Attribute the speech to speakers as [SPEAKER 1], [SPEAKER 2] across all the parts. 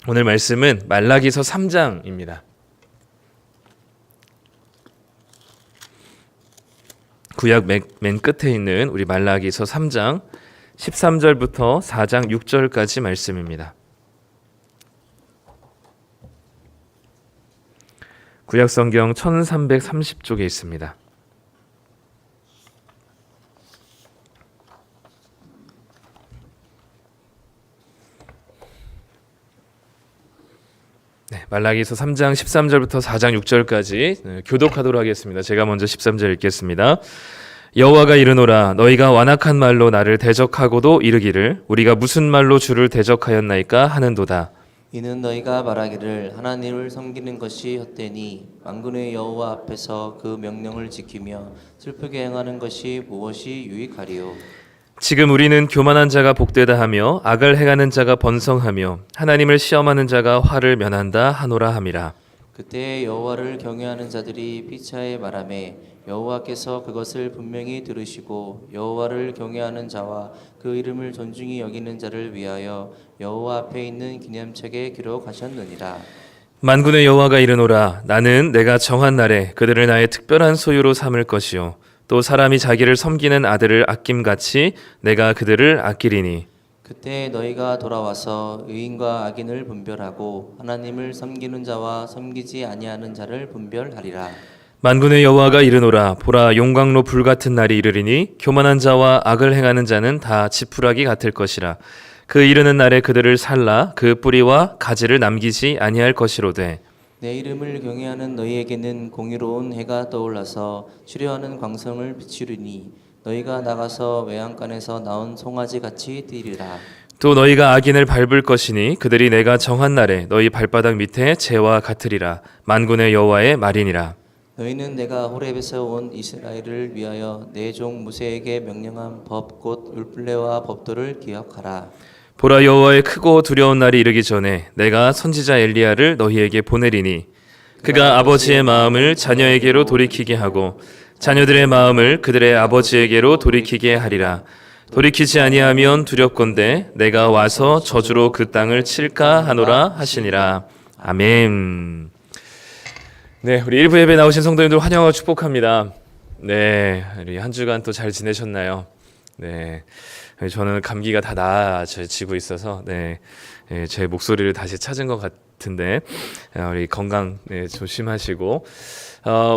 [SPEAKER 1] 오늘 말씀은 말라기서 3장입니다. 구약 맨 끝에 있는 우리 말라기서 3장 13절부터 4장 6절까지 말씀입니다. 구약 성경 1330쪽에 있습니다. 말라기서 3장 13절부터 4장 6절까지 교독하도록 하겠습니다. 제가 먼저 13절 읽겠습니다. 여호와가 이르노라 너희가 완악한 말로 나를 대적하고도 이르기를 우리가 무슨 말로 주를 대적하였나이까 하는도다.
[SPEAKER 2] 이는 너희가 말하기를 하나님을 섬기는 것이 헛되니 만군의 여호와 앞에서 그 명령을 지키며 슬프게 행하는 것이 무엇이 유익하리요.
[SPEAKER 1] 지금 우리는 교만한 자가 복되다 하며 악을 행하는 자가 번성하며 하나님을 시험하는 자가 화를 면한다 하노라 함이라.
[SPEAKER 2] 그때 여호와를 경외하는 자들이 피차에 말하매 여호와께서 그것을 분명히 들으시고 여호와를 경외하는 자와 그 이름을 존중히 여기는 자를 위하여 여호와 앞에 있는 기념책에 기록하셨느니라.
[SPEAKER 1] 만군의 여호와가 이르노라 나는 내가 정한 날에 그들을 나의 특별한 소유로 삼을 것이요 또 사람이 자기를 섬기는 아들을 아낌같이 내가 그들을 아끼리니
[SPEAKER 2] 그때 너희가 돌아와서 의인과 악인을 분별하고 하나님을 섬기는 자와 섬기지 아니하는 자를 분별하리라.
[SPEAKER 1] 만군의 여호와가 이르노라 보라 용광로 불같은 날이 이르리니 교만한 자와 악을 행하는 자는 다 지푸라기 같을 것이라. 그 이르는 날에 그들을 살라 그 뿌리와 가지를 남기지 아니할 것이로되
[SPEAKER 2] 내 이름을 경외하는 너희에게는 공의로운 해가 떠올라서 치료하는 광성을 비추리니 너희가 나가서 외양간에서 나온 송아지 같이 뛰리라.
[SPEAKER 1] 또 너희가 악인을 밟을 것이니 그들이 내가 정한 날에 너희 발바닥 밑에 재와 같으리라. 만군의 여호와의 말이니라.
[SPEAKER 2] 너희는 내가 호렙에서 온 이스라엘을 위하여 내 종 모세에게 명령한 법 곧 율법례와 법도를 기억하라.
[SPEAKER 1] 보라 여호와의 크고 두려운 날이 이르기 전에 내가 선지자 엘리야를 너희에게 보내리니 그가 아버지의 마음을 자녀에게로 돌이키게 하고 자녀들의 마음을 그들의 아버지에게로 돌이키게 하리라. 돌이키지 아니하면 두렵건대 내가 와서 저주로 그 땅을 칠까 하노라 하시니라. 아멘. 네, 우리 일부 예배 나오신 성도님들 환영하고 축복합니다. 네, 우리 한 주간 또 잘 지내셨나요? 네, 저는 감기가 다 나아지고 있어서 제 목소리를 다시 찾은 것 같은데 우리 건강 조심하시고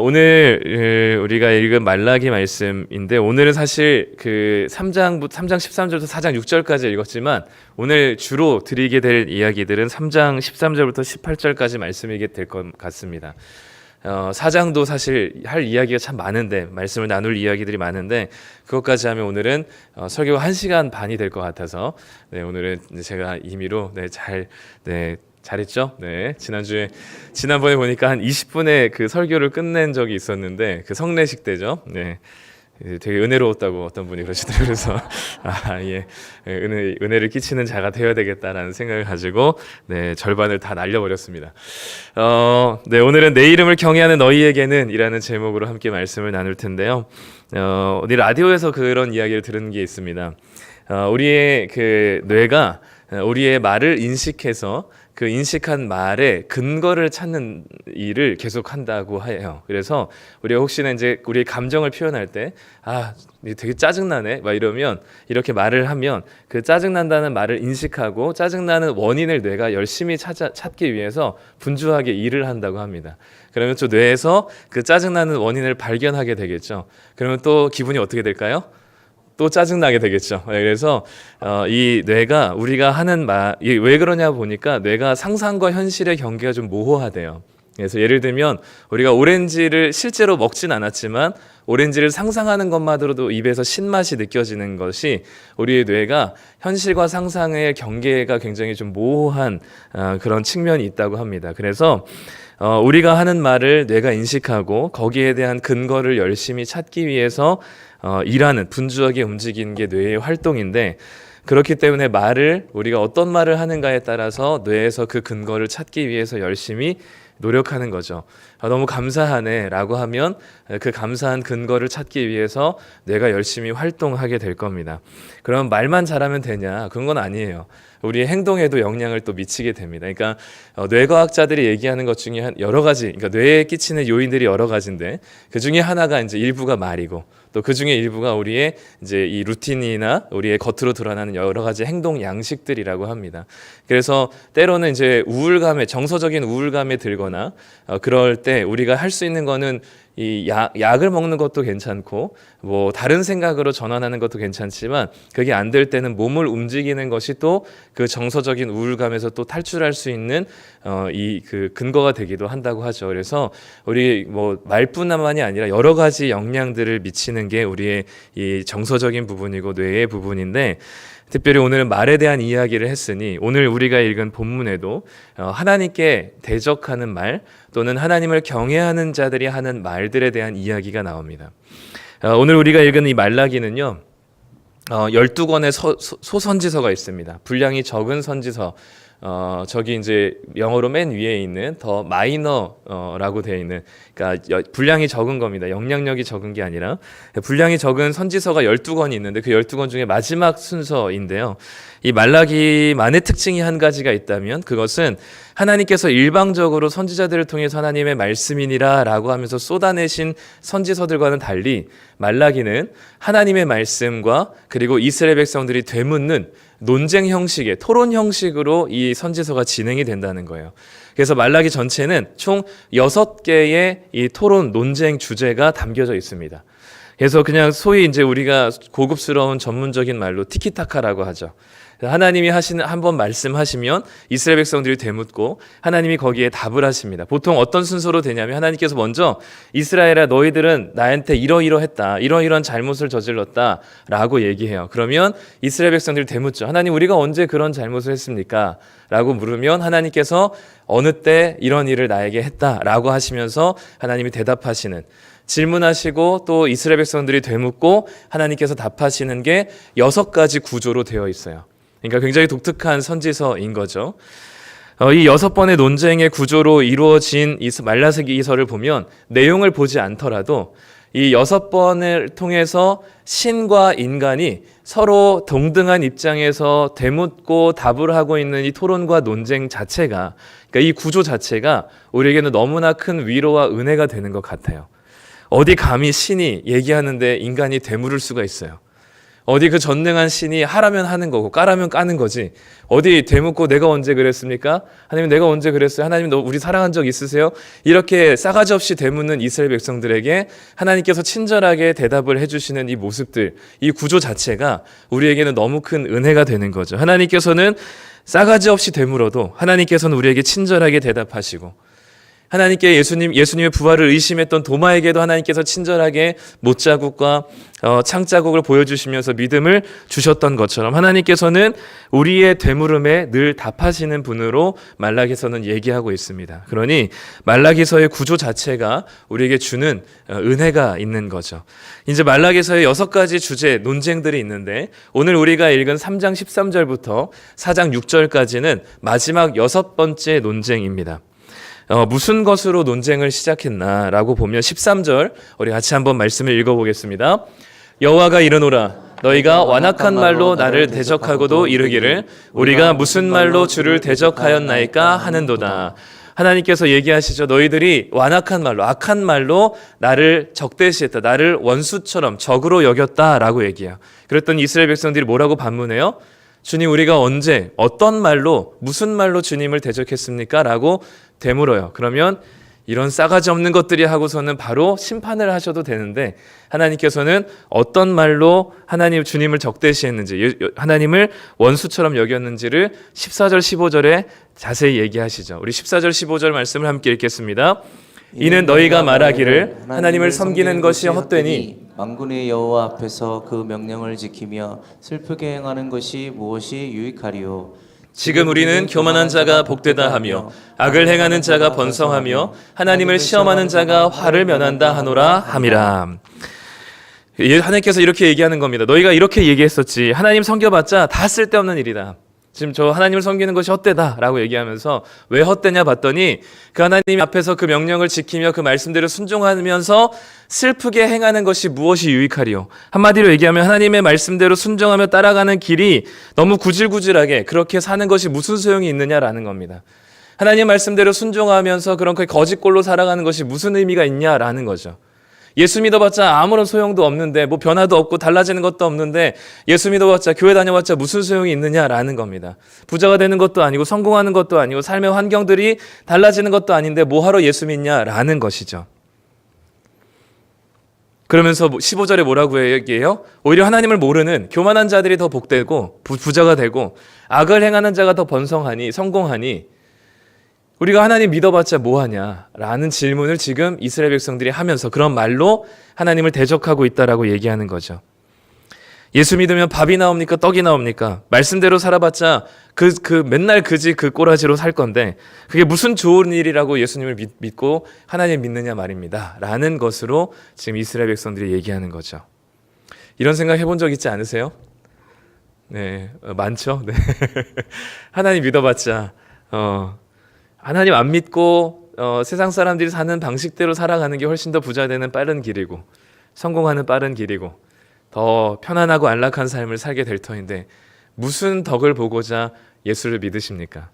[SPEAKER 1] 오늘 우리가 읽은 말라기 말씀인데 오늘은 사실 그 3장 13절부터 4장 6절까지 읽었지만 오늘 주로 드리게 될 이야기들은 3장 13절부터 18절까지 말씀이게 될 것 같습니다. 4장도 사실 할 이야기가 참 많은데 말씀을 나눌 이야기들이 많은데 그것까지 하면 오늘은 설교가 1시간 반이 될 것 같아서 오늘은 제가 임의로 잘했죠? 네. 지난번에 보니까 한 20분의 그 설교를 끝낸 적이 있었는데 그 성례식 때죠. 네. 되게 은혜로웠다고 어떤 분이 그러시더라고요. 그래서 은혜를 끼치는 자가 되어야 되겠다라는 생각을 가지고 절반을 다 날려버렸습니다. 오늘은 내 이름을 경외하는 너희에게는 이라는 제목으로 함께 말씀을 나눌 텐데요. 어디 라디오에서 그런 이야기를 들은 게 있습니다. 우리의 그 뇌가 우리의 말을 인식해서 그 인식한 말의 근거를 찾는 일을 계속 한다고 해요. 그래서 우리가 혹시나 이제 우리의 감정을 표현할 때 되게 짜증나네 막 이러면 이렇게 말을 하면 그 짜증난다는 말을 인식하고 짜증나는 원인을 뇌가 열심히 찾기 위해서 분주하게 일을 한다고 합니다. 그러면 또 뇌에서 그 짜증나는 원인을 발견하게 되겠죠. 그러면 또 기분이 어떻게 될까요? 또 짜증나게 되겠죠. 그래서 이 뇌가 우리가 하는 말, 왜 그러냐 보니까 뇌가 상상과 현실의 경계가 좀 모호하대요. 그래서 예를 들면 우리가 오렌지를 실제로 먹진 않았지만 오렌지를 상상하는 것만으로도 입에서 신맛이 느껴지는 것이 우리의 뇌가 현실과 상상의 경계가 굉장히 좀 모호한 그런 측면이 있다고 합니다. 그래서 우리가 하는 말을 뇌가 인식하고 거기에 대한 근거를 열심히 찾기 위해서 일하는 분주하게 움직이는 게 뇌의 활동인데 그렇기 때문에 우리가 어떤 말을 하는가에 따라서 뇌에서 그 근거를 찾기 위해서 열심히 노력하는 거죠. 너무 감사하네라고 하면 그 감사한 근거를 찾기 위해서 뇌가 열심히 활동하게 될 겁니다. 그럼 말만 잘하면 되냐? 그런 건 아니에요. 우리의 행동에도 영향을 또 미치게 됩니다. 그러니까 뇌과학자들이 얘기하는 것 중에 여러 가지, 그러니까 뇌에 끼치는 요인들이 여러 가지인데 그 중에 하나가 이제 일부가 말이고 또 그 중에 일부가 우리의 이제 이 루틴이나 우리의 겉으로 드러나는 여러 가지 행동 양식들이라고 합니다. 그래서 때로는 이제 우울감에 정서적인 우울감에 들거나 그럴 때 우리가 할 수 있는 거는 이 약을 먹는 것도 괜찮고 뭐 다른 생각으로 전환하는 것도 괜찮지만 그게 안 될 때는 몸을 움직이는 것이 또 그 정서적인 우울감에서 또 탈출할 수 있는 이 그 근거가 되기도 한다고 하죠. 그래서 우리 뭐 말뿐만이 아니라 여러 가지 영향들을 미치는 게 우리의 이 정서적인 부분이고 뇌의 부분인데 특별히 오늘은 말에 대한 이야기를 했으니 오늘 우리가 읽은 본문에도 하나님께 대적하는 말 또는 하나님을 경외하는 자들이 하는 말들에 대한 이야기가 나옵니다. 오늘 우리가 읽은 이 말라기는요. 12권의 소선지서가 있습니다. 분량이 적은 선지서. 저기 이제 영어로 맨 위에 있는 더 마이너라고 되어 있는, 그러니까 분량이 적은 겁니다. 영향력이 적은 게 아니라 분량이 적은 선지서가 12권이 있는데 그 12권 중에 마지막 순서인데요. 이 말라기만의 특징이 한 가지가 있다면 그것은 하나님께서 일방적으로 선지자들을 통해서 하나님의 말씀이니라 라고 하면서 쏟아내신 선지서들과는 달리 말라기는 하나님의 말씀과 그리고 이스라엘 백성들이 되묻는 논쟁 형식의 토론 형식으로 이 선지서가 진행이 된다는 거예요. 그래서 말라기 전체는 총 6개의 이 토론 논쟁 주제가 담겨져 있습니다. 그래서 그냥 소위 이제 우리가 고급스러운 전문적인 말로 티키타카라고 하죠. 하나님이 한번 말씀하시면 이스라엘 백성들이 되묻고 하나님이 거기에 답을 하십니다. 보통 어떤 순서로 되냐면 하나님께서 먼저 이스라엘아 너희들은 나한테 이러이러했다. 이러이러한 잘못을 저질렀다. 라고 얘기해요. 그러면 이스라엘 백성들이 되묻죠. 하나님 우리가 언제 그런 잘못을 했습니까? 라고 물으면 하나님께서 어느 때 이런 일을 나에게 했다. 라고 하시면서 하나님이 대답하시는 질문하시고 또 이스라엘 백성들이 되묻고 하나님께서 답하시는 게 6가지 구조로 되어 있어요. 그러니까 굉장히 독특한 선지서인 거죠. 이 6번의 논쟁의 구조로 이루어진 이 말라기서를 보면 내용을 보지 않더라도 이 6번을 통해서 신과 인간이 서로 동등한 입장에서 되묻고 답을 하고 있는 이 토론과 논쟁 자체가, 그러니까 이 구조 자체가 우리에게는 너무나 큰 위로와 은혜가 되는 것 같아요. 어디 감히 신이 얘기하는데 인간이 되물을 수가 있어요. 어디 그 전능한 신이 하라면 하는 거고 까라면 까는 거지. 어디 되묻고 내가 언제 그랬습니까? 하나님 내가 언제 그랬어요? 하나님 너 우리 사랑한 적 있으세요? 이렇게 싸가지 없이 되묻는 이스라엘 백성들에게 하나님께서 친절하게 대답을 해주시는 이 모습들, 이 구조 자체가 우리에게는 너무 큰 은혜가 되는 거죠. 하나님께서는 싸가지 없이 되물어도 하나님께서는 우리에게 친절하게 대답하시고 하나님께 예수님의 부활을 의심했던 도마에게도 하나님께서 친절하게 못자국과 창자국을 보여주시면서 믿음을 주셨던 것처럼 하나님께서는 우리의 되물음에 늘 답하시는 분으로 말라기서는 얘기하고 있습니다. 그러니 말라기서의 구조 자체가 우리에게 주는 은혜가 있는 거죠. 이제 말라기서의 6가지 주제 논쟁들이 있는데 오늘 우리가 읽은 3장 13절부터 4장 6절까지는 마지막 6번째 논쟁입니다. 무슨 것으로 논쟁을 시작했나라고 보면 13절 우리 같이 한번 말씀을 읽어보겠습니다. 여호와가 이르노라 너희가 완악한 말로 나를 대적하고도 이르기를 우리가 무슨 말로 주를 대적하였나이까 하는도다. 하나님께서 얘기하시죠. 너희들이 완악한 말로 악한 말로 나를 적대시했다. 나를 원수처럼 적으로 여겼다라고 얘기해요. 그랬더니 이스라엘 백성들이 뭐라고 반문해요? 주님 우리가 언제 어떤 말로 무슨 말로 주님을 대적했습니까? 라고 되물어요. 그러면 이런 싸가지 없는 것들이 하고서는 바로 심판을 하셔도 되는데 하나님께서는 어떤 말로 하나님 주님을 적대시했는지 하나님을 원수처럼 여겼는지를 14절 15절에 자세히 얘기하시죠. 우리 14절 15절 말씀을 함께 읽겠습니다. 이는 너희가 말하기를 하나님을 섬기는 것이 헛되니
[SPEAKER 2] 만군의 여호와 앞에서 그 명령을 지키며 슬프게 행하는 것이 무엇이 유익하리요.
[SPEAKER 1] 지금 우리는 교만한 자가 복되다 하며 악을 행하는 자가 번성하며 하나님을 시험하는 자가 화를 면한다 하노라 함이라. 하나님께서 이렇게 얘기하는 겁니다. 너희가 이렇게 얘기했었지. 하나님 섬겨봤자 다 쓸데없는 일이다. 지금 저 하나님을 섬기는 것이 헛되다라고 얘기하면서 왜 헛되냐 봤더니 그 하나님 앞에서 그 명령을 지키며 그 말씀대로 순종하면서 슬프게 행하는 것이 무엇이 유익하리요? 한마디로 얘기하면 하나님의 말씀대로 순종하며 따라가는 길이 너무 구질구질하게 그렇게 사는 것이 무슨 소용이 있느냐라는 겁니다. 하나님 말씀대로 순종하면서 그런 거짓골로 살아가는 것이 무슨 의미가 있냐라는 거죠. 예수 믿어봤자 아무런 소용도 없는데 뭐 변화도 없고 달라지는 것도 없는데 예수 믿어봤자 교회 다녀봤자 무슨 소용이 있느냐라는 겁니다. 부자가 되는 것도 아니고 성공하는 것도 아니고 삶의 환경들이 달라지는 것도 아닌데 뭐하러 예수 믿냐라는 것이죠. 그러면서 15절에 뭐라고 얘기해요? 오히려 하나님을 모르는 교만한 자들이 더 복되고 부자가 되고 악을 행하는 자가 더 번성하니 성공하니 우리가 하나님 믿어봤자 뭐하냐라는 질문을 지금 이스라엘 백성들이 하면서 그런 말로 하나님을 대적하고 있다라고 얘기하는 거죠. 예수 믿으면 밥이 나옵니까? 떡이 나옵니까? 말씀대로 살아봤자 맨날 그지 그 꼬라지로 살 건데 그게 무슨 좋은 일이라고 예수님을 믿고 하나님 믿느냐 말입니다. 라는 것으로 지금 이스라엘 백성들이 얘기하는 거죠. 이런 생각 해본 적 있지 않으세요? 네, 많죠? 네. 하나님 믿어봤자 하나님 안 믿고 세상 사람들이 사는 방식대로 살아가는 게 훨씬 더 부자 되는 빠른 길이고 성공하는 빠른 길이고 더 편안하고 안락한 삶을 살게 될 터인데 무슨 덕을 보고자 예수를 믿으십니까?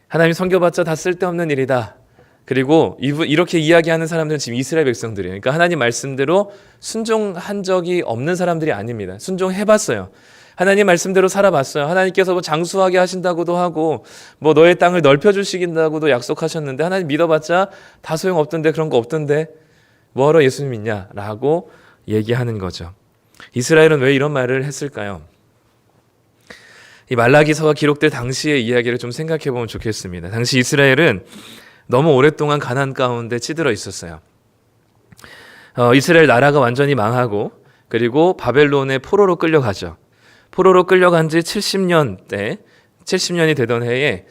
[SPEAKER 1] 하나님 섬겨봤자 다 쓸데없는 일이다. 그리고 이렇게 이야기하는 사람들은 지금 이스라엘 백성들이에요. 그러니까 하나님 말씀대로 순종한 적이 없는 사람들이 아닙니다. 순종해봤어요. 하나님 말씀대로 살아봤어요. 하나님께서 뭐 장수하게 하신다고도 하고 뭐 너의 땅을 넓혀주시긴다고도 약속하셨는데 하나님 믿어봤자 다 소용없던데 그런 거 없던데 뭐하러 예수님 믿냐라고 얘기하는 거죠. 이스라엘은 왜 이런 말을 했을까요? 이 말라기서가 기록될 당시의 이야기를 좀 생각해 보면 좋겠습니다. 당시 이스라엘은 너무 오랫동안 가난 가운데 찌들어 있었어요. 이스라엘 나라가 완전히 망하고 그리고 바벨론의 포로로 끌려가죠. 포로로 끌려간 지 70년이 되던 해에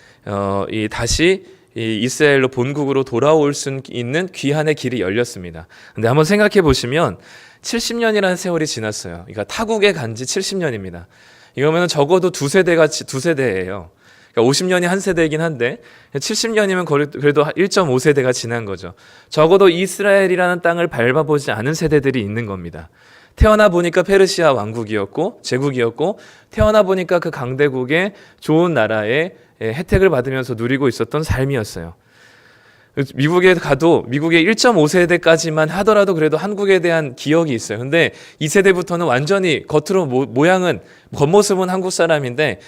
[SPEAKER 1] 다시 이스라엘로 본국으로 돌아올 수 있는 귀환의 길이 열렸습니다. 근데 한번 생각해 보시면 70년이라는 세월이 지났어요. 그러니까 타국에 간 지 70년입니다. 이거면 적어도 두 세대예요. 그러니까 50년이 한 세대이긴 한데 70년이면 그래도 1.5세대가 지난 거죠. 적어도 이스라엘이라는 땅을 밟아보지 않은 세대들이 있는 겁니다. 태어나 보니까 페르시아 왕국이었고 제국이었고 태어나 보니까 그 강대국의 좋은 나라의 혜택을 받으면서 누리고 있었던 삶이었어요. 미국에 가도 미국의 1.5세대까지만 하더라도 그래도 한국에 대한 기억이 있어요. 근데 2세대부터는 완전히 겉으로 모양은 겉모습은 한국 사람인데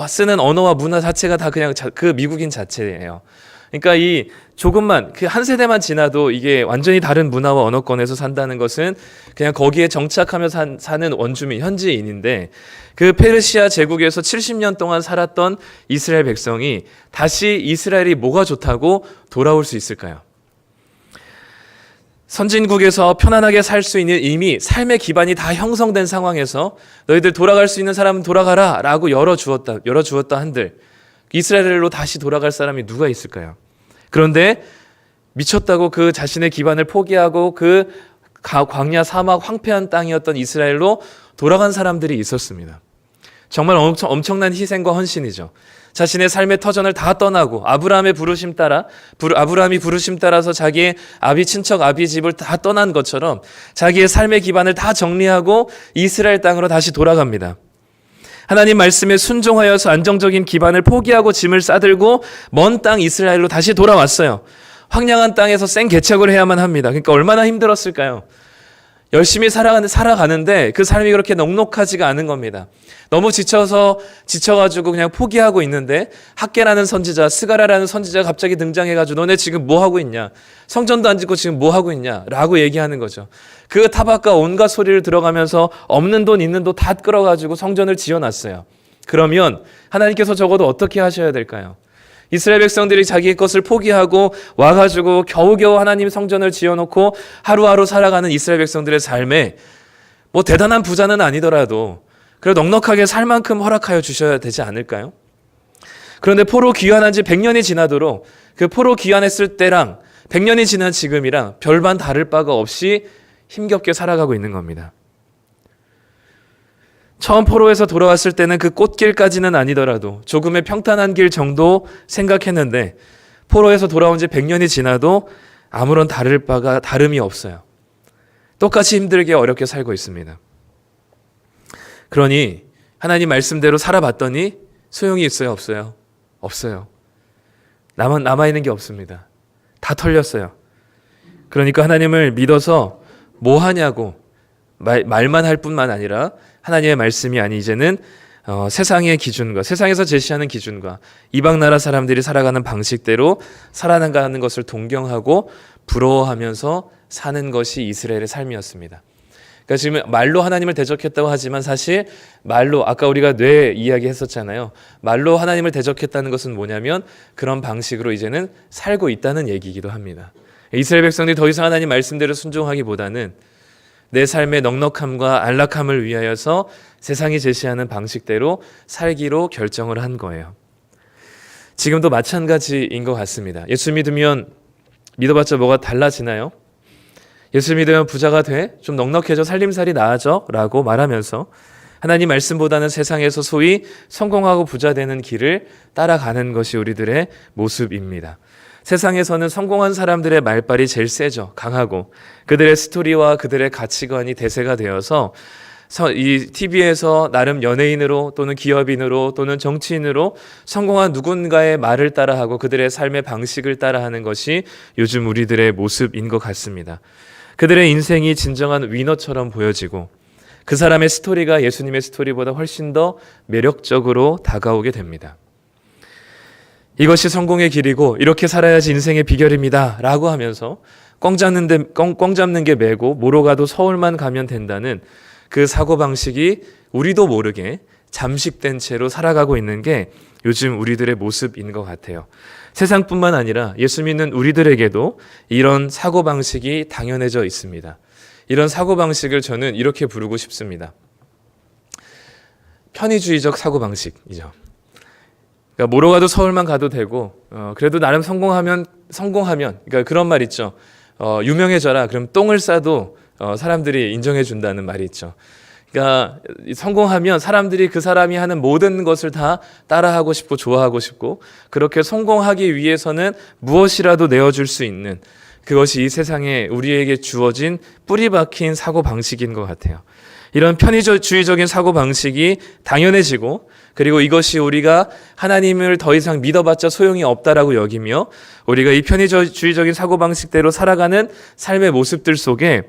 [SPEAKER 1] 쓰는 언어와 문화 자체가 다 그냥 그 미국인 자체예요. 그러니까 이 조금만 그 한 세대만 지나도 이게 완전히 다른 문화와 언어권에서 산다는 것은 그냥 거기에 정착하며 사는 원주민 현지인인데 그 페르시아 제국에서 70년 동안 살았던 이스라엘 백성이 다시 이스라엘이 뭐가 좋다고 돌아올 수 있을까요? 선진국에서 편안하게 살 수 있는 이미 삶의 기반이 다 형성된 상황에서 너희들 돌아갈 수 있는 사람은 돌아가라 라고 열어주었다 한들 이스라엘로 다시 돌아갈 사람이 누가 있을까요? 그런데 미쳤다고 그 자신의 기반을 포기하고 그 광야 사막 황폐한 땅이었던 이스라엘로 돌아간 사람들이 있었습니다. 정말 엄청난 희생과 헌신이죠. 자신의 삶의 터전을 다 떠나고 아브라함이 부르심 따라서 자기의 친척 아비 집을 다 떠난 것처럼 자기의 삶의 기반을 다 정리하고 이스라엘 땅으로 다시 돌아갑니다. 하나님 말씀에 순종하여서 안정적인 기반을 포기하고 짐을 싸들고 먼 땅 이스라엘로 다시 돌아왔어요. 황량한 땅에서 생개척을 해야만 합니다. 그러니까 얼마나 힘들었을까요? 열심히 살아가는데 그 삶이 그렇게 넉넉하지가 않은 겁니다. 너무 지쳐가지고 그냥 포기하고 있는데 학계라는 선지자, 스가랴라는 선지자가 갑자기 등장해가지고 너네 지금 뭐 하고 있냐? 성전도 안 짓고 지금 뭐 하고 있냐? 라고 얘기하는 거죠. 그 타박과 온갖 소리를 들어가면서 없는 돈 있는 돈 다 끌어가지고 성전을 지어놨어요. 그러면 하나님께서 적어도 어떻게 하셔야 될까요? 이스라엘 백성들이 자기의 것을 포기하고 와가지고 겨우겨우 하나님 성전을 지어놓고 하루하루 살아가는 이스라엘 백성들의 삶에 뭐 대단한 부자는 아니더라도 그래도 넉넉하게 살 만큼 허락하여 주셔야 되지 않을까요? 그런데 포로 귀환한 지 100년이 지나도록 그 포로 귀환했을 때랑 100년이 지난 지금이랑 별반 다를 바가 없이 힘겹게 살아가고 있는 겁니다. 처음 포로에서 돌아왔을 때는 그 꽃길까지는 아니더라도 조금의 평탄한 길 정도 생각했는데 포로에서 돌아온 지 100년이 지나도 아무런 다름이 없어요. 똑같이 힘들게 어렵게 살고 있습니다. 그러니 하나님 말씀대로 살아봤더니 소용이 있어요? 없어요? 없어요. 남아있는 게 없습니다. 다 털렸어요. 그러니까 하나님을 믿어서 뭐 하냐고 말만 할 뿐만 아니라 하나님의 말씀이 아니 이제는 세상의 기준과 세상에서 제시하는 기준과 이방 나라 사람들이 살아가는 방식대로 살아나가는 것을 동경하고 부러워하면서 사는 것이 이스라엘의 삶이었습니다. 그러니까 지금 말로 하나님을 대적했다고 하지만 사실 말로 아까 우리가 뇌 이야기 했었잖아요. 말로 하나님을 대적했다는 것은 뭐냐면 그런 방식으로 이제는 살고 있다는 얘기이기도 합니다. 이스라엘 백성들이 더 이상 하나님 말씀대로 순종하기보다는 내 삶의 넉넉함과 안락함을 위하여서 세상이 제시하는 방식대로 살기로 결정을 한 거예요. 지금도 마찬가지인 것 같습니다. 예수 믿어봤자 뭐가 달라지나요? 예수 믿으면 부자가 돼? 좀 넉넉해져? 살림살이 나아져? 라고 말하면서 하나님 말씀보다는 세상에서 소위 성공하고 부자 되는 길을 따라가는 것이 우리들의 모습입니다. 세상에서는 성공한 사람들의 말발이 제일 세죠. 강하고 그들의 스토리와 그들의 가치관이 대세가 되어서 이 TV에서 나름 연예인으로 또는 기업인으로 또는 정치인으로 성공한 누군가의 말을 따라하고 그들의 삶의 방식을 따라하는 것이 요즘 우리들의 모습인 것 같습니다. 그들의 인생이 진정한 위너처럼 보여지고 그 사람의 스토리가 예수님의 스토리보다 훨씬 더 매력적으로 다가오게 됩니다. 이것이 성공의 길이고 이렇게 살아야지 인생의 비결입니다 라고 하면서 꽝 잡는 게 매고 뭐로 가도 서울만 가면 된다는 그 사고방식이 우리도 모르게 잠식된 채로 살아가고 있는 게 요즘 우리들의 모습인 것 같아요. 세상뿐만 아니라 예수 믿는 우리들에게도 이런 사고방식이 당연해져 있습니다. 이런 사고방식을 저는 이렇게 부르고 싶습니다. 편의주의적 사고방식이죠. 그러니까 뭐로 가도 서울만 가도 되고 그래도 나름 성공하면 그러니까 그런 말 있죠. 유명해져라. 그럼 똥을 싸도 사람들이 인정해 준다는 말이 있죠. 그러니까 성공하면 사람들이 그 사람이 하는 모든 것을 다 따라하고 싶고 좋아하고 싶고 그렇게 성공하기 위해서는 무엇이라도 내어줄 수 있는 그것이 이 세상에 우리에게 주어진 뿌리 박힌 사고방식인 것 같아요. 이런 편의주의적인 사고방식이 당연해지고 그리고 이것이 우리가 하나님을 더 이상 믿어봤자 소용이 없다라고 여기며 우리가 이 편의주의적인 사고방식대로 살아가는 삶의 모습들 속에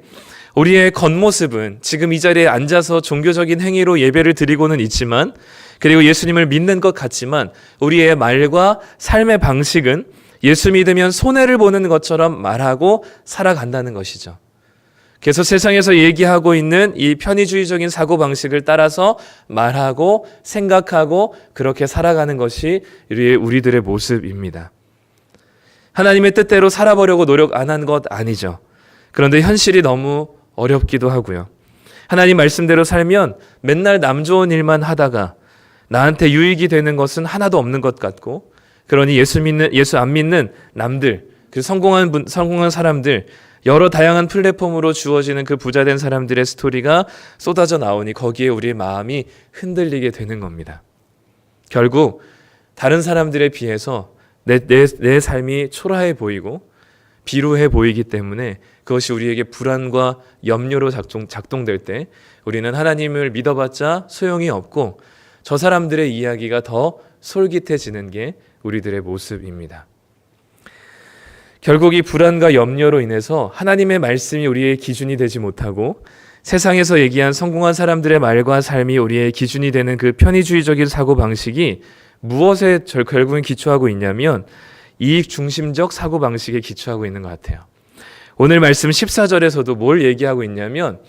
[SPEAKER 1] 우리의 겉모습은 지금 이 자리에 앉아서 종교적인 행위로 예배를 드리고는 있지만 그리고 예수님을 믿는 것 같지만 우리의 말과 삶의 방식은 예수 믿으면 손해를 보는 것처럼 말하고 살아간다는 것이죠. 그래서 세상에서 얘기하고 있는 이 편의주의적인 사고방식을 따라서 말하고 생각하고 그렇게 살아가는 것이 우리들의 모습입니다. 하나님의 뜻대로 살아보려고 노력 안 한 것 아니죠. 그런데 현실이 너무 어렵기도 하고요. 하나님 말씀대로 살면 맨날 남 좋은 일만 하다가 나한테 유익이 되는 것은 하나도 없는 것 같고 그러니 예수 안 믿는 남들, 그 성공한 사람들 여러 다양한 플랫폼으로 주어지는 그 부자된 사람들의 스토리가 쏟아져 나오니 거기에 우리의 마음이 흔들리게 되는 겁니다. 결국 다른 사람들에 비해서 내 삶이 초라해 보이고 비루해 보이기 때문에 그것이 우리에게 불안과 염려로 작동될 때 우리는 하나님을 믿어봤자 소용이 없고 저 사람들의 이야기가 더 솔깃해지는 게 우리들의 모습입니다. 결국 이 불안과 염려로 인해서 하나님의 말씀이 우리의 기준이 되지 못하고 세상에서 얘기한 성공한 사람들의 말과 삶이 우리의 기준이 되는 그 편의주의적인 사고방식이 무엇에 결국은 기초하고 있냐면 이익 중심적 사고방식에 기초하고 있는 것 같아요. 오늘 말씀 14절에서도 뭘 얘기하고 있냐면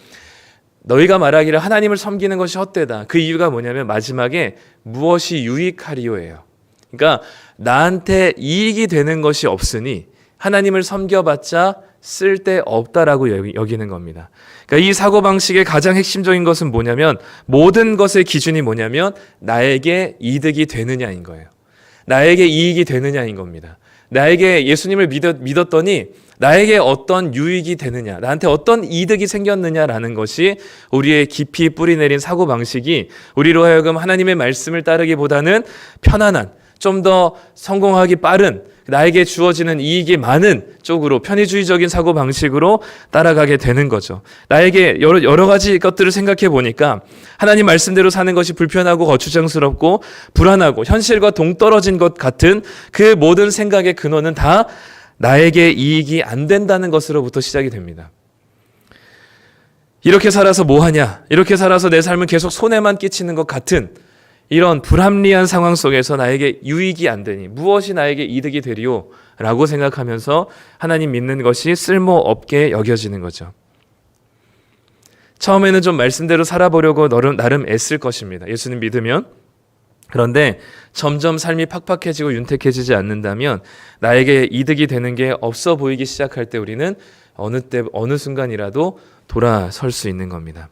[SPEAKER 1] 너희가 말하기를 하나님을 섬기는 것이 헛되다. 그 이유가 뭐냐면 마지막에 무엇이 유익하리요예요. 그러니까 나한테 이익이 되는 것이 없으니 하나님을 섬겨봤자 쓸데없다라고 여기는 겁니다. 그러니까 이 사고방식의 가장 핵심적인 것은 뭐냐면 모든 것의 기준이 뭐냐면 나에게 이득이 되느냐인 거예요. 나에게 이익이 되느냐인 겁니다. 나에게 예수님을 믿었더니 나에게 어떤 유익이 되느냐, 나한테 어떤 이득이 생겼느냐라는 것이 우리의 깊이 뿌리내린 사고방식이 우리로 하여금 하나님의 말씀을 따르기보다는 편안한, 좀 더 성공하기 빠른, 나에게 주어지는 이익이 많은 쪽으로 편의주의적인 사고방식으로 따라가게 되는 거죠. 나에게 여러 가지 것들을 생각해 보니까 하나님 말씀대로 사는 것이 불편하고 거추장스럽고 불안하고 현실과 동떨어진 것 같은 그 모든 생각의 근원은 다 나에게 이익이 안 된다는 것으로부터 시작이 됩니다. 이렇게 살아서 뭐 하냐? 이렇게 살아서 내 삶은 계속 손해만 끼치는 것 같은 이런 불합리한 상황 속에서 나에게 유익이 안 되니 무엇이 나에게 이득이 되리요? 라고 생각하면서 하나님 믿는 것이 쓸모없게 여겨지는 거죠. 처음에는 좀 말씀대로 살아보려고 나름 애쓸 것입니다. 예수님 믿으면. 그런데 점점 삶이 팍팍해지고 윤택해지지 않는다면 나에게 이득이 되는 게 없어 보이기 시작할 때 우리는 어느 순간이라도 돌아설 수 있는 겁니다.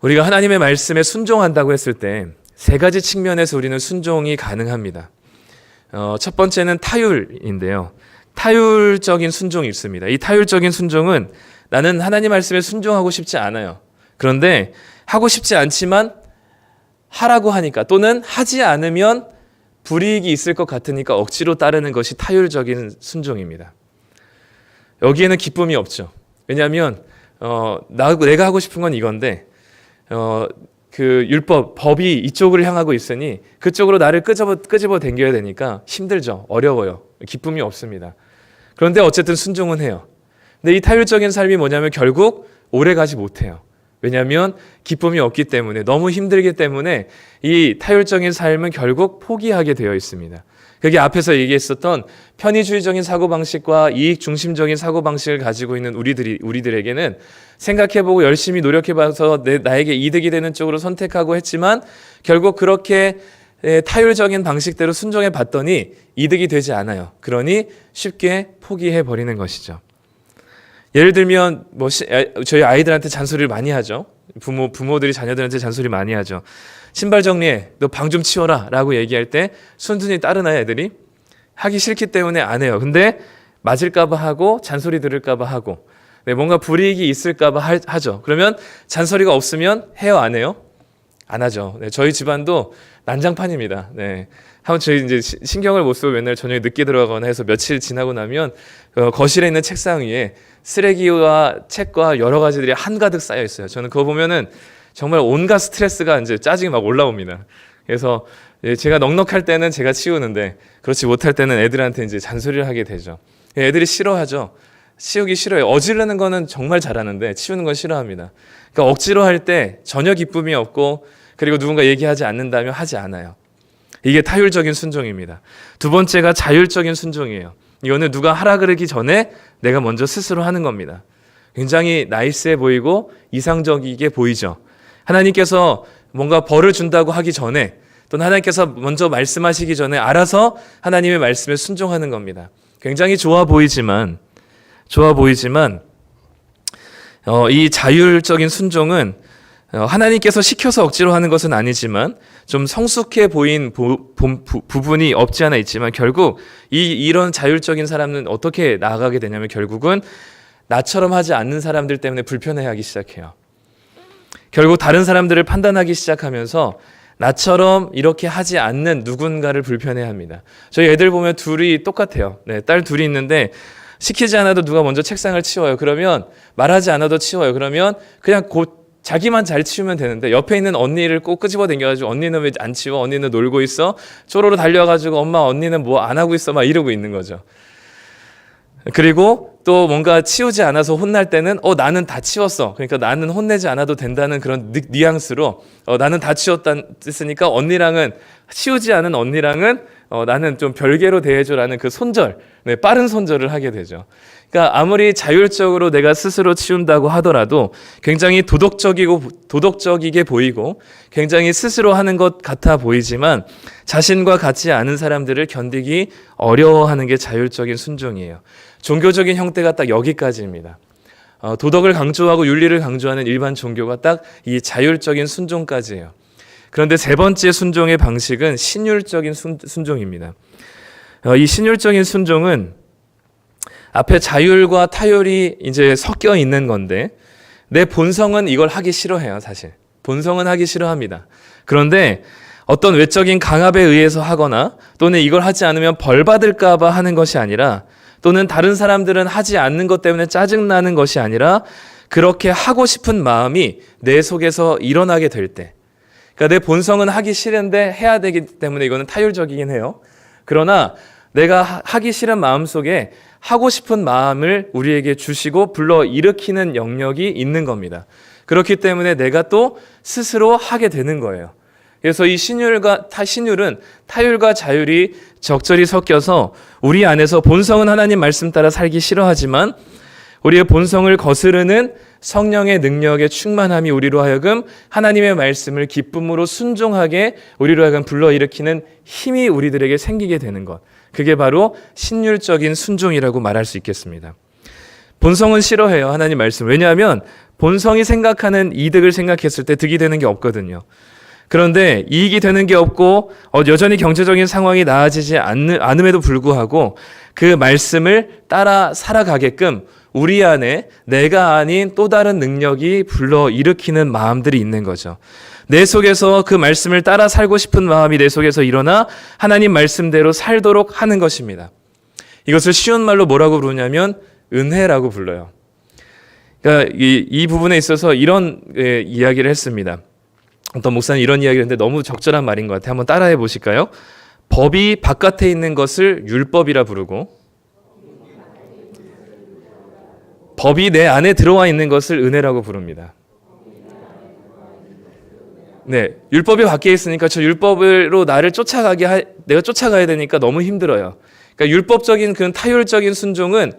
[SPEAKER 1] 우리가 하나님의 말씀에 순종한다고 했을 때 세 가지 측면에서 우리는 순종이 가능합니다. 첫 번째는 타율인데요. 타율적인 순종이 있습니다. 이 타율적인 순종은 나는 하나님 말씀에 순종하고 싶지 않아요. 그런데 하고 싶지 않지만 하라고 하니까 또는 하지 않으면 불이익이 있을 것 같으니까 억지로 따르는 것이 타율적인 순종입니다. 여기에는 기쁨이 없죠. 왜냐하면 내가 하고 싶은 건 이건데 그 법이 이쪽을 향하고 있으니 그쪽으로 나를 끄집어 당겨야 되니까 힘들죠. 어려워요. 기쁨이 없습니다. 그런데 어쨌든 순종은 해요. 근데 이 타율적인 삶이 뭐냐면 결국 오래 가지 못해요. 왜냐하면 기쁨이 없기 때문에 너무 힘들기 때문에 이 타율적인 삶은 결국 포기하게 되어 있습니다. 그게 앞에서 얘기했었던 편의주의적인 사고방식과 이익중심적인 사고방식을 가지고 있는 우리들에게는 생각해보고 열심히 노력해봐서 나에게 이득이 되는 쪽으로 선택하고 했지만 결국 그렇게 타율적인 방식대로 순종해봤더니 이득이 되지 않아요. 그러니 쉽게 포기해버리는 것이죠. 예를 들면 저희 아이들한테 잔소리를 많이 하죠. 부모들이 자녀들한테 잔소리 많이 하죠. 신발 정리해. 너 방 좀 치워라. 라고 얘기할 때 순순히 따르나요, 애들이? 하기 싫기 때문에 안 해요. 근데 맞을까봐 하고 잔소리 들을까봐 하고 뭔가 불이익이 있을까봐 하죠. 그러면 잔소리가 없으면 해요, 안 해요? 안 하죠. 저희 집안도 난장판입니다. 한번 저희 이제 신경을 못 쓰고 맨날 저녁에 늦게 들어가거나 해서 며칠 지나고 나면 거실에 있는 책상 위에 쓰레기와 책과 여러 가지들이 한가득 쌓여 있어요. 저는 그거 보면은 정말 온갖 스트레스가 이제 짜증이 막 올라옵니다. 그래서 제가 넉넉할 때는 제가 치우는데 그렇지 못할 때는 애들한테 이제 잔소리를 하게 되죠. 애들이 싫어하죠. 치우기 싫어요. 어지르는 거는 정말 잘하는데 치우는 건 싫어합니다. 그러니까 억지로 할 때 전혀 기쁨이 없고 그리고 누군가 얘기하지 않는다면 하지 않아요. 이게 타율적인 순종입니다. 두 번째가 자율적인 순종이에요. 이거는 누가 하라 그러기 전에 내가 먼저 스스로 하는 겁니다. 굉장히 나이스해 보이고 이상적이게 보이죠. 하나님께서 뭔가 벌을 준다고 하기 전에 또는 하나님께서 먼저 말씀하시기 전에 알아서 하나님의 말씀에 순종하는 겁니다. 굉장히 좋아 보이지만 이 자율적인 순종은 하나님께서 시켜서 억지로 하는 것은 아니지만 좀 성숙해 보인 부분이 없지 않아 있지만 결국 이런 자율적인 사람은 어떻게 나아가게 되냐면 결국은 나처럼 하지 않는 사람들 때문에 불편해하기 시작해요. 결국 다른 사람들을 판단하기 시작하면서 나처럼 이렇게 하지 않는 누군가를 불편해합니다. 저희 애들 보면 둘이 똑같아요. 딸 둘이 있는데 시키지 않아도 누가 먼저 책상을 치워요. 그러면 말하지 않아도 치워요. 그러면 그냥 자기만 잘 치우면 되는데 옆에 있는 언니를 꼭 끄집어 당겨가지고 언니는 왜 안 치워? 언니는 놀고 있어? 쪼로로 달려가지고 엄마 언니는 뭐 안 하고 있어? 막 이러고 있는 거죠. 그리고 또 뭔가 치우지 않아서 혼날 때는 나는 다 치웠어. 그러니까 나는 혼내지 않아도 된다는 그런 뉘앙스로 나는 다 치웠으니까 언니랑은 치우지 않은 언니랑은 나는 좀 별개로 대해줘라는 그 손절, 빠른 손절을 하게 되죠. 그러니까 아무리 자율적으로 내가 스스로 치운다고 하더라도 굉장히 도덕적이게 보이고 굉장히 스스로 하는 것 같아 보이지만 자신과 같지 않은 사람들을 견디기 어려워하는 게 자율적인 순종이에요. 종교적인 형태가 딱 여기까지입니다. 도덕을 강조하고 윤리를 강조하는 일반 종교가 딱 이 자율적인 순종까지예요. 그런데 세 번째 순종의 방식은 신율적인 순종입니다. 이 신율적인 순종은 앞에 자율과 타율이 이제 섞여 있는 건데 내 본성은 이걸 하기 싫어해요, 사실. 본성은 하기 싫어합니다. 그런데 어떤 외적인 강압에 의해서 하거나 또는 이걸 하지 않으면 벌 받을까 봐 하는 것이 아니라 또는 다른 사람들은 하지 않는 것 때문에 짜증나는 것이 아니라 그렇게 하고 싶은 마음이 내 속에서 일어나게 될 때, 그러니까 내 본성은 하기 싫은데 해야 되기 때문에 이거는 타율적이긴 해요. 그러나 내가 하기 싫은 마음 속에 하고 싶은 마음을 우리에게 주시고 불러 일으키는 영역이 있는 겁니다. 그렇기 때문에 내가 또 스스로 하게 되는 거예요. 그래서 이 신율은 타율과 자율이 적절히 섞여서 우리 안에서 본성은 하나님 말씀 따라 살기 싫어하지만 우리의 본성을 거스르는 성령의 능력의 충만함이 우리로 하여금 하나님의 말씀을 기쁨으로 순종하게 우리로 하여금 불러일으키는 힘이 우리들에게 생기게 되는 것. 그게 바로 신율적인 순종이라고 말할 수 있겠습니다. 본성은 싫어해요, 하나님 말씀. 왜냐하면 본성이 생각하는 이득을 생각했을 때 득이 되는 게 없거든요. 그런데 이익이 되는 게 없고 여전히 경제적인 상황이 나아지지 않음에도 불구하고 그 말씀을 따라 살아가게끔 우리 안에 내가 아닌 또 다른 능력이 불러일으키는 마음들이 있는 거죠. 내 속에서 그 말씀을 따라 살고 싶은 마음이 내 속에서 일어나 하나님 말씀대로 살도록 하는 것입니다. 이것을 쉬운 말로 뭐라고 부르냐면 은혜라고 불러요. 그러니까 이 부분에 있어서 이런 이야기를 했습니다. 어떤 목사는 이런 이야기를 했는데 너무 적절한 말인 것 같아요. 한번 따라해 보실까요? 법이 바깥에 있는 것을 율법이라 부르고 법이 내 안에 들어와 있는 것을 은혜라고 부릅니다. 네, 율법이 밖에 있으니까 저 율법으로 나를 내가 쫓아가야 되니까 너무 힘들어요. 그러니까 율법적인 그 타율적인 순종은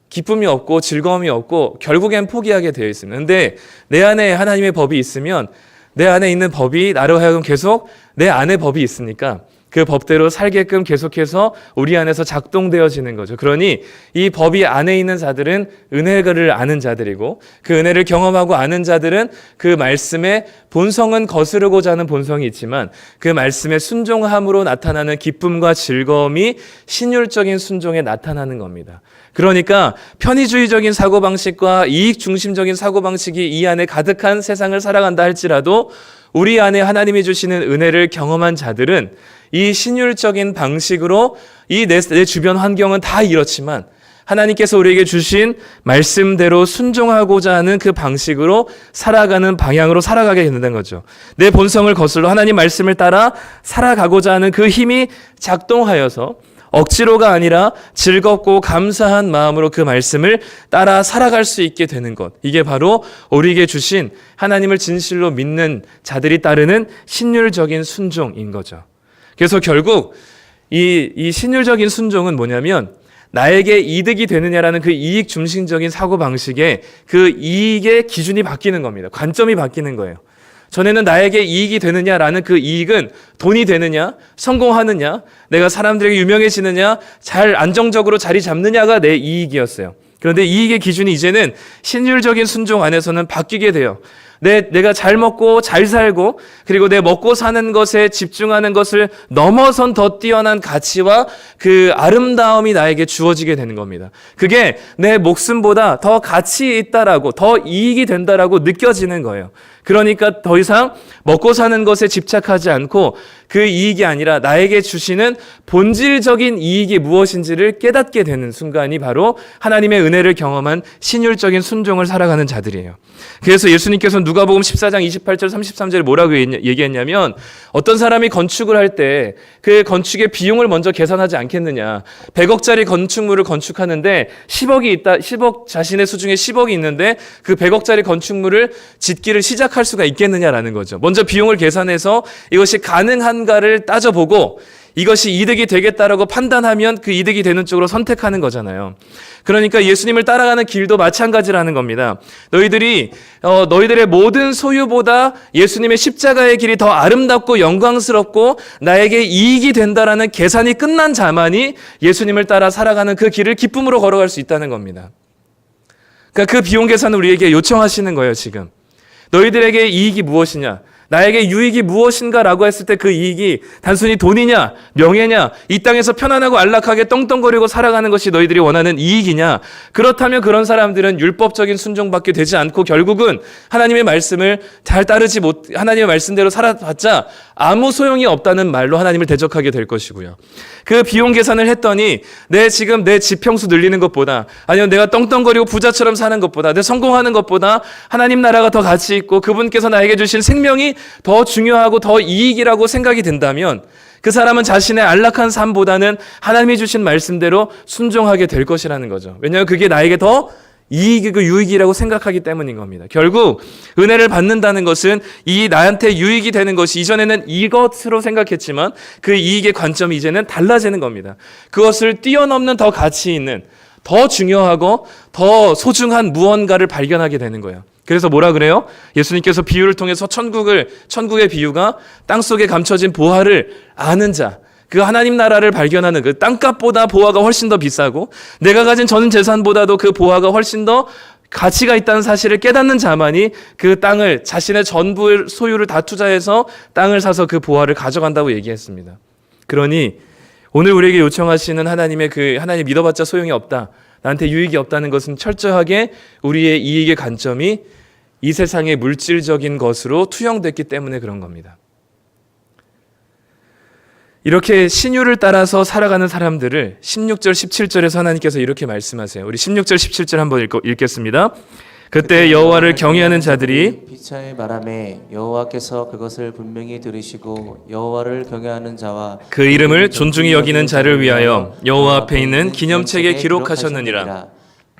[SPEAKER 1] 기쁨이 없고 즐거움이 없고 결국엔 포기하게 되어 있습니다. 근데 내 안에 하나님의 법이 있으면 내 안에 있는 법이 나로 하여금 계속 내 안에 법이 있으니까 그 법대로 살게끔 계속해서 우리 안에서 작동되어지는 거죠. 그러니 이 법이 안에 있는 자들은 은혜를 아는 자들이고 그 은혜를 경험하고 아는 자들은 그 말씀에 본성은 거스르고자 하는 본성이 있지만 그 말씀에 순종함으로 나타나는 기쁨과 즐거움이 신율적인 순종에 나타나는 겁니다. 그러니까 편의주의적인 사고방식과 이익중심적인 사고방식이 이 안에 가득한 세상을 살아간다 할지라도 우리 안에 하나님이 주시는 은혜를 경험한 자들은 이 신율적인 방식으로 내 주변 환경은 다 이렇지만 하나님께서 우리에게 주신 말씀대로 순종하고자 하는 그 방식으로 살아가는 방향으로 살아가게 된다는 거죠. 내 본성을 거슬러 하나님 말씀을 따라 살아가고자 하는 그 힘이 작동하여서 억지로가 아니라 즐겁고 감사한 마음으로 그 말씀을 따라 살아갈 수 있게 되는 것. 이게 바로 우리에게 주신 하나님을 진실로 믿는 자들이 따르는 신율적인 순종인 거죠. 그래서 결국 이 신율적인 순종은 뭐냐면 나에게 이득이 되느냐라는 그 이익 중심적인 사고방식에 그 이익의 기준이 바뀌는 겁니다. 관점이 바뀌는 거예요. 전에는 나에게 이익이 되느냐라는 그 이익은 돈이 되느냐, 성공하느냐, 내가 사람들에게 유명해지느냐, 잘 안정적으로 자리 잡느냐가 내 이익이었어요. 그런데 이익의 기준이 이제는 신율적인 순종 안에서는 바뀌게 돼요. 내가 잘 먹고 잘 살고 그리고 내 먹고 사는 것에 집중하는 것을 넘어선 더 뛰어난 가치와 그 아름다움이 나에게 주어지게 되는 겁니다. 그게 내 목숨보다 더 가치 있다라고 더 이익이 된다라고 느껴지는 거예요. 그러니까 더 이상 먹고 사는 것에 집착하지 않고 그 이익이 아니라 나에게 주시는 본질적인 이익이 무엇인지를 깨닫게 되는 순간이 바로 하나님의 은혜를 경험한 신율적인 순종을 살아가는 자들이에요. 그래서 예수님께서 누가복음 14장 28절 33절에 뭐라고 얘기했냐면 어떤 사람이 건축을 할 때 그 건축의 비용을 먼저 계산하지 않겠느냐. 100억짜리 건축물을 건축하는데 10억 자신의 수중에 10억이 있는데 그 100억짜리 건축물을 짓기를 시작할 수가 있겠느냐라는 거죠. 먼저 비용을 계산해서 이것이 가능한가를 따져보고 이것이 이득이 되겠다라고 판단하면 그 이득이 되는 쪽으로 선택하는 거잖아요. 그러니까 예수님을 따라가는 길도 마찬가지라는 겁니다. 너희들의 모든 소유보다 예수님의 십자가의 길이 더 아름답고 영광스럽고 나에게 이익이 된다라는 계산이 끝난 자만이 예수님을 따라 살아가는 그 길을 기쁨으로 걸어갈 수 있다는 겁니다. 그러니까 그 비용 계산을 우리에게 요청하시는 거예요, 지금. 너희들에게 이익이 무엇이냐? 나에게 유익이 무엇인가라고 했을 때 그 이익이 단순히 돈이냐, 명예냐, 이 땅에서 편안하고 안락하게 떵떵거리고 살아가는 것이 너희들이 원하는 이익이냐? 그렇다면 그런 사람들은 율법적인 순종밖에 되지 않고 결국은 하나님의 말씀을 잘 따르지 못, 하나님의 말씀대로 살아봤자 아무 소용이 없다는 말로 하나님을 대적하게 될 것이고요. 그 비용 계산을 했더니 지금 내 지평수 늘리는 것보다, 아니면 내가 떵떵거리고 부자처럼 사는 것보다, 내 성공하는 것보다 하나님 나라가 더 가치 있고 그분께서 나에게 주신 생명이 더 중요하고 더 이익이라고 생각이 든다면 그 사람은 자신의 안락한 삶보다는 하나님이 주신 말씀대로 순종하게 될 것이라는 거죠. 왜냐하면 그게 나에게 더 이익이고 유익이라고 생각하기 때문인 겁니다. 결국 은혜를 받는다는 것은 이 나한테 유익이 되는 것이 이전에는 이것으로 생각했지만 그 이익의 관점이 이제는 달라지는 겁니다. 그것을 뛰어넘는 더 가치 있는, 더 중요하고 더 소중한 무언가를 발견하게 되는 거예요. 그래서 뭐라 그래요? 예수님께서 비유를 통해서 천국의 비유가 땅속에 감춰진 보화를 아는 자, 그 하나님 나라를 발견하는 그 땅값보다 보화가 훨씬 더 비싸고 내가 가진 전 재산보다도 그 보화가 훨씬 더 가치가 있다는 사실을 깨닫는 자만이 그 땅을, 자신의 전부 소유를 다 투자해서 땅을 사서 그 보화를 가져간다고 얘기했습니다. 그러니 오늘 우리에게 요청하시는 하나님의 하나님 믿어봤자 소용이 없다, 나한테 유익이 없다는 것은 철저하게 우리의 이익의 관점이 이 세상의 물질적인 것으로 투영됐기 때문에 그런 겁니다. 이렇게 신유를 따라서 살아가는 사람들을 16절, 17절에서 하나님께서 이렇게 말씀하세요. 우리 16절, 17절 한번 읽겠습니다. 그때 여호와를 경외하는 자들이
[SPEAKER 2] 피차의 바람에 여호와께서 그것을 분명히 들으시고 여호와를 경외하는 자와
[SPEAKER 1] 그 이름을 존중히 여기는 자를 위하여 여호와 앞에 있는 기념책에 기록하셨느니라.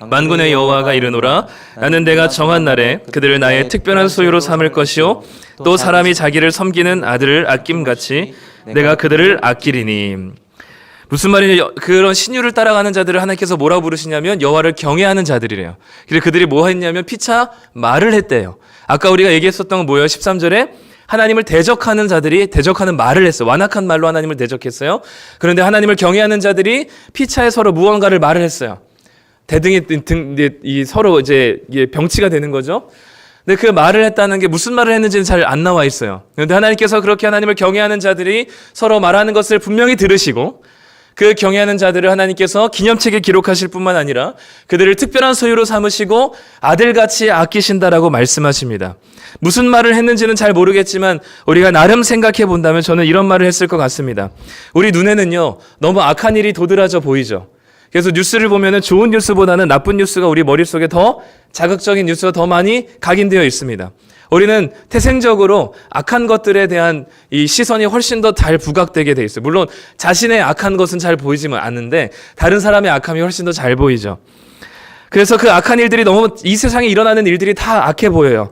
[SPEAKER 1] 만군의 여호와가 이르노라. 나는 내가 정한 날에 그들을 나의 특별한 소유로 삼을 것이요 또 사람이 자기를 섬기는 아들을 아낌같이 내가 그들을 아끼리니. 무슨 말이냐? 그런 신유를 따라가는 자들을 하나님께서 뭐라고 부르시냐면 여호와를 경외하는 자들이래요. 그래서 그들이 뭐 했냐면 피차 말을 했대요. 아까 우리가 얘기했었던 건 뭐예요? 13절에 하나님을 대적하는 자들이 대적하는 말을 했어요. 완악한 말로 하나님을 대적했어요. 그런데 하나님을 경외하는 자들이 피차에 서로 무언가를 말을 했어요. 대등이 서로 이제 병치가 되는 거죠. 근데 그 말을 했다는 게 무슨 말을 했는지는 잘 안 나와 있어요. 그런데 하나님께서 그렇게 하나님을 경외하는 자들이 서로 말하는 것을 분명히 들으시고 그 경외하는 자들을 하나님께서 기념책에 기록하실 뿐만 아니라 그들을 특별한 소유로 삼으시고 아들같이 아끼신다라고 말씀하십니다. 무슨 말을 했는지는 잘 모르겠지만 우리가 나름 생각해 본다면 저는 이런 말을 했을 것 같습니다. 우리 눈에는요, 너무 악한 일이 도드라져 보이죠. 그래서 뉴스를 보면은 좋은 뉴스보다는 나쁜 뉴스가 우리 머릿속에 더 자극적인 뉴스가 더 많이 각인되어 있습니다. 우리는 태생적으로 악한 것들에 대한 이 시선이 훨씬 더 잘 부각되게 돼 있어요. 물론 자신의 악한 것은 잘 보이지만 않는데 다른 사람의 악함이 훨씬 더 잘 보이죠. 그래서 그 악한 일들이 너무 이 세상에 일어나는 일들이 다 악해 보여요.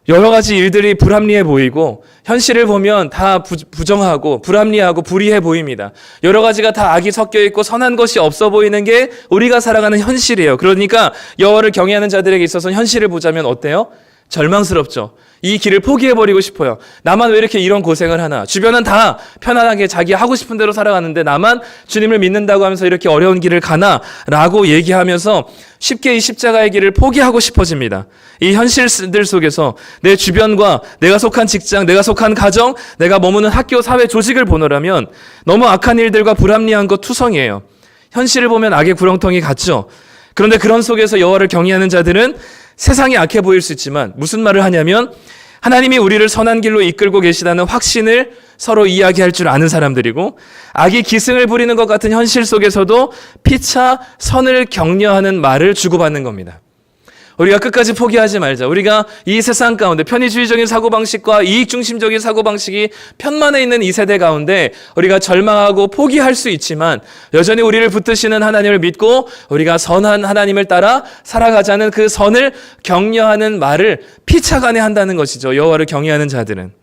[SPEAKER 1] 여러 가지 일들이 불합리해 보이고 현실을 보면 다 부정하고 불합리하고 불의해 보입니다. 여러 가지가 다 악이 섞여 있고 선한 것이 없어 보이는 게 우리가 살아가는 현실이에요. 그러니까 여호와를 경외하는 자들에게 있어서는 현실을 보자면 어때요? 절망스럽죠. 이 길을 포기해버리고 싶어요. 나만 왜 이렇게 이런 고생을 하나? 주변은 다 편안하게 자기 하고 싶은 대로 살아가는데 나만 주님을 믿는다고 하면서 이렇게 어려운 길을 가나? 라고 얘기하면서 쉽게 이 십자가의 길을 포기하고 싶어집니다. 이 현실들 속에서 내 주변과 내가 속한 직장, 내가 속한 가정, 내가 머무는 학교, 사회, 조직을 보느라면 너무 악한 일들과 불합리한 것 투성이에요. 현실을 보면 악의 구렁텅이 같죠. 그런데 그런 속에서 여호와를 경외하는 자들은 세상이 악해 보일 수 있지만 무슨 말을 하냐면 하나님이 우리를 선한 길로 이끌고 계시다는 확신을 서로 이야기할 줄 아는 사람들이고 악이 기승을 부리는 것 같은 현실 속에서도 피차 선을 격려하는 말을 주고받는 겁니다. 우리가 끝까지 포기하지 말자. 우리가 이 세상 가운데 편의주의적인 사고방식과 이익중심적인 사고방식이 편만에 있는 이 세대 가운데 우리가 절망하고 포기할 수 있지만 여전히 우리를 붙드시는 하나님을 믿고 우리가 선한 하나님을 따라 살아가자는 그 선을 격려하는 말을 피차간에 한다는 것이죠. 여호와를 경외하는 자들은.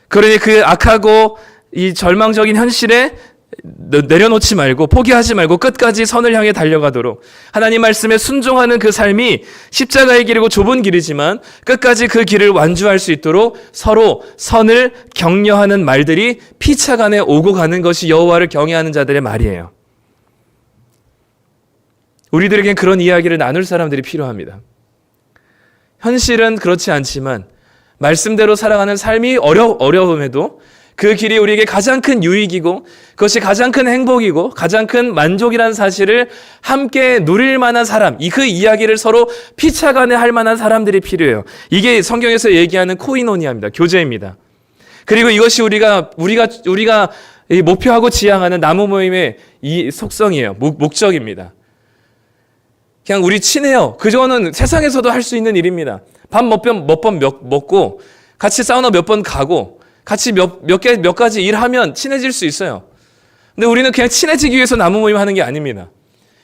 [SPEAKER 1] 그러니 그 악하고 이 절망적인 현실에 내려놓지 말고 포기하지 말고 끝까지 선을 향해 달려가도록 하나님 말씀에 순종하는 그 삶이 십자가의 길이고 좁은 길이지만 끝까지 그 길을 완주할 수 있도록 서로 선을 격려하는 말들이 피차간에 오고 가는 것이 여호와를 경외하는 자들의 말이에요. 우리들에겐 그런 이야기를 나눌 사람들이 필요합니다. 현실은 그렇지 않지만 말씀대로 살아가는 삶이 어려움에도 그 길이 우리에게 가장 큰 유익이고 그것이 가장 큰 행복이고 가장 큰 만족이라는 사실을 함께 누릴 만한 사람, 그 이야기를 서로 피차간에 할 만한 사람들이 필요해요. 이게 성경에서 얘기하는 코이노니아입니다. 교제입니다. 그리고 이것이 우리가 이 목표하고 지향하는 나무 모임의 이 속성이에요. 목적입니다. 그냥 우리 친해요. 그거는 세상에서도 할 수 있는 일입니다. 밥 몇 번 먹고 같이 사우나 몇 번 가고 같이 몇 가지 일하면 친해질 수 있어요. 근데 우리는 그냥 친해지기 위해서 나무 모임 하는 게 아닙니다.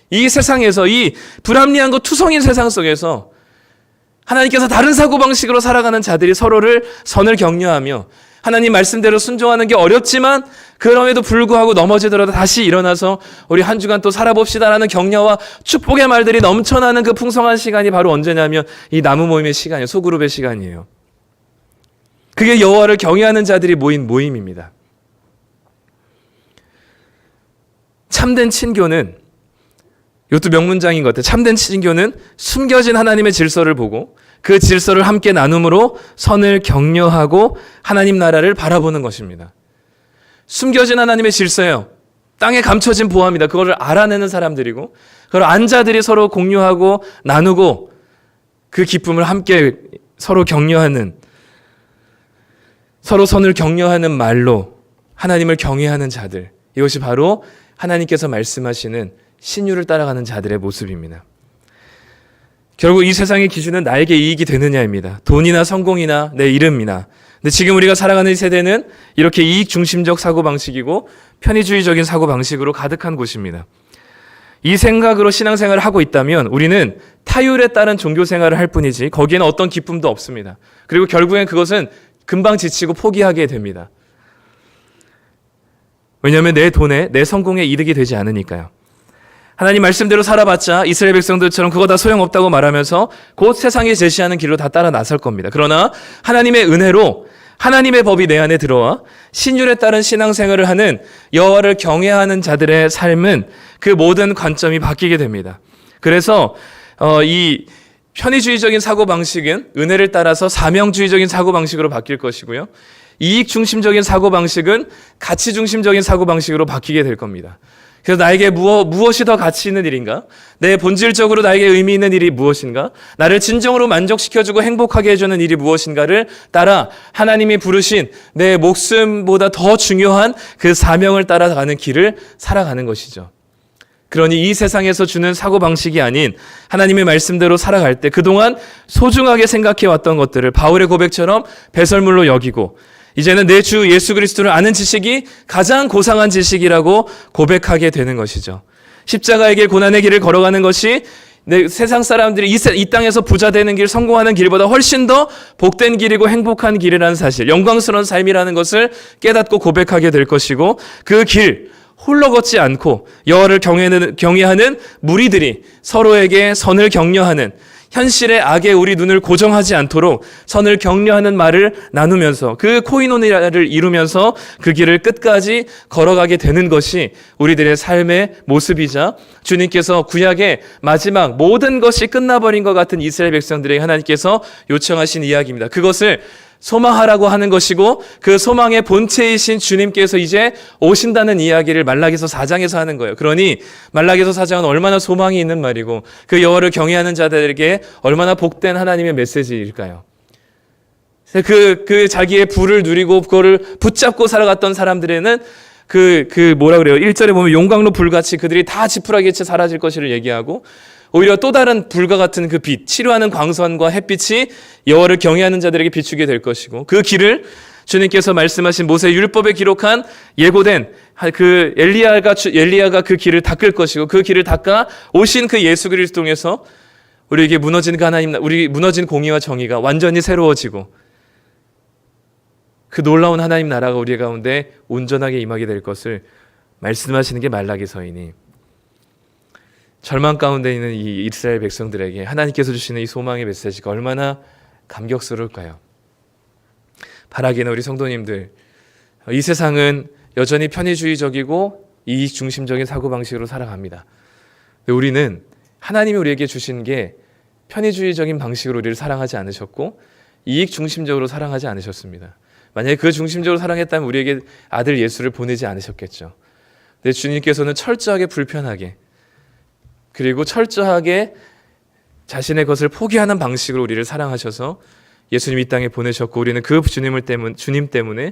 [SPEAKER 1] 이 세상에서 이 불합리한 것 투성인 세상 속에서 하나님께서 다른 사고방식으로 살아가는 자들이 서로를 선을 격려하며 하나님 말씀대로 순종하는 게 어렵지만 그럼에도 불구하고 넘어지더라도 다시 일어나서 우리 한 주간 또 살아봅시다라는 격려와 축복의 말들이 넘쳐나는 그 풍성한 시간이 바로 언제냐면 이 나무 모임의 시간이에요. 소그룹의 시간이에요. 그게 여호와를 경외하는 자들이 모인 모임입니다. 참된 친교는 이것도 명문장인 것 같아요. 참된 친교는 숨겨진 하나님의 질서를 보고 그 질서를 함께 나눔으로 선을 격려하고 하나님 나라를 바라보는 것입니다. 숨겨진 하나님의 질서예요. 땅에 감춰진 보화입니다. 그걸 알아내는 사람들이고 그걸 안 자들이 서로 공유하고 나누고 그 기쁨을 함께 서로 격려하는 서로 선을 격려하는 말로 하나님을 경외하는 자들, 이것이 바로 하나님께서 말씀하시는 신유를 따라가는 자들의 모습입니다. 결국 이 세상의 기준은 나에게 이익이 되느냐입니다. 돈이나 성공이나 내 이름이나. 근데 지금 우리가 살아가는 이 세대는 이렇게 이익 중심적 사고방식이고 편의주의적인 사고방식으로 가득한 곳입니다. 이 생각으로 신앙생활을 하고 있다면 우리는 타율에 따른 종교생활을 할 뿐이지 거기에는 어떤 기쁨도 없습니다. 그리고 결국엔 그것은 금방 지치고 포기하게 됩니다. 왜냐하면 내 돈에 내 성공에 이득이 되지 않으니까요. 하나님 말씀대로 살아봤자 이스라엘 백성들처럼 그거 다 소용없다고 말하면서 곧 세상이 제시하는 길로 다 따라 나설 겁니다. 그러나 하나님의 은혜로 하나님의 법이 내 안에 들어와 신율에 따른 신앙생활을 하는 여호와를 경외하는 자들의 삶은 그 모든 관점이 바뀌게 됩니다. 그래서 이 편의주의적인 사고방식은 은혜를 따라서 사명주의적인 사고방식으로 바뀔 것이고요. 이익 중심적인 사고방식은 가치 중심적인 사고방식으로 바뀌게 될 겁니다. 그래서 나에게 무엇이 더 가치 있는 일인가? 내 본질적으로 나에게 의미 있는 일이 무엇인가? 나를 진정으로 만족시켜주고 행복하게 해주는 일이 무엇인가를 따라 하나님이 부르신 내 목숨보다 더 중요한 그 사명을 따라가는 길을 살아가는 것이죠. 그러니 이 세상에서 주는 사고방식이 아닌 하나님의 말씀대로 살아갈 때 그동안 소중하게 생각해왔던 것들을 바울의 고백처럼 배설물로 여기고 이제는 내 주 예수 그리스도를 아는 지식이 가장 고상한 지식이라고 고백하게 되는 것이죠. 십자가의 길, 고난의 길을 걸어가는 것이 세상 사람들이 이 땅에서 부자 되는 길, 성공하는 길보다 훨씬 더 복된 길이고 행복한 길이라는 사실, 영광스러운 삶이라는 것을 깨닫고 고백하게 될 것이고 그 길, 홀로 걷지 않고 여호와를 경외하는 무리들이 서로에게 선을 격려하는 현실의 악에 우리 눈을 고정하지 않도록 선을 격려하는 말을 나누면서 그 코이노니아를 이루면서 그 길을 끝까지 걸어가게 되는 것이 우리들의 삶의 모습이자 주님께서 구약의 마지막 모든 것이 끝나버린 것 같은 이스라엘 백성들에게 하나님께서 요청하신 이야기입니다. 그것을 소망하라고 하는 것이고 그 소망의 본체이신 주님께서 이제 오신다는 이야기를 말라기서 4장에서 하는 거예요. 그러니 말라기서 4장은 얼마나 소망이 있는 말이고 그 여호와를 경외하는 자들에게 얼마나 복된 하나님의 메시지일까요? 그 자기의 부를 누리고 그거를 붙잡고 살아갔던 사람들에는 뭐라 그래요? 1절에 보면 용광로 불같이 그들이 다 지푸라기에 채 사라질 것을 얘기하고 오히려 또 다른 불과 같은 그 빛, 치료하는 광선과 햇빛이 여호와를 경외하는 자들에게 비추게 될 것이고 그 길을 주님께서 말씀하신 모세 율법에 기록한 예고된 그 엘리야가 그 길을 닦을 것이고 그 길을 닦아 오신 그 예수 그리스도 통해서 우리에게 무너진 그 하나님, 우리 무너진 공의와 정의가 완전히 새로워지고 그 놀라운 하나님 나라가 우리 가운데 온전하게 임하게 될 것을 말씀하시는 게 말라기서이니 절망 가운데 있는 이 이스라엘 백성들에게 하나님께서 주시는 이 소망의 메시지가 얼마나 감격스러울까요? 바라기는 우리 성도님들, 이 세상은 여전히 편의주의적이고 이익 중심적인 사고방식으로 살아갑니다. 우리는 하나님이 우리에게 주신 게 편의주의적인 방식으로 우리를 사랑하지 않으셨고 이익 중심적으로 사랑하지 않으셨습니다. 만약에 그 중심적으로 사랑했다면 우리에게 아들 예수를 보내지 않으셨겠죠. 근데 주님께서는 철저하게 불편하게 그리고 철저하게 자신의 것을 포기하는 방식으로 우리를 사랑하셔서 예수님 이 땅에 보내셨고 우리는 그 주님 때문에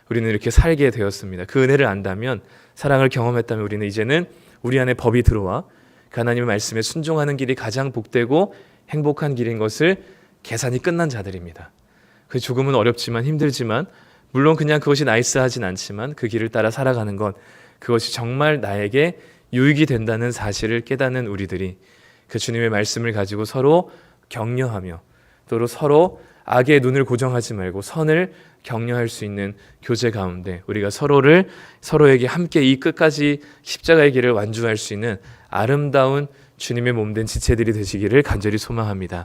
[SPEAKER 1] 우리는 이렇게 살게 되었습니다. 그 은혜를 안다면 사랑을 경험했다면 우리는 이제는 우리 안에 법이 들어와 하나님의 말씀에 순종하는 길이 가장 복되고 행복한 길인 것을 계산이 끝난 자들입니다. 그 죽음은 어렵지만 힘들지만 물론 그냥 그것이 나이스하진 않지만 그 길을 따라 살아가는 것 그것이 정말 나에게 유익이 된다는 사실을 깨닫는 우리들이 그 주님의 말씀을 가지고 서로 격려하며 또 서로 악의 눈을 고정하지 말고 선을 격려할 수 있는 교제 가운데 우리가 서로에게 함께 이 끝까지 십자가의 길을 완주할 수 있는 아름다운 주님의 몸된 지체들이 되시기를 간절히 소망합니다.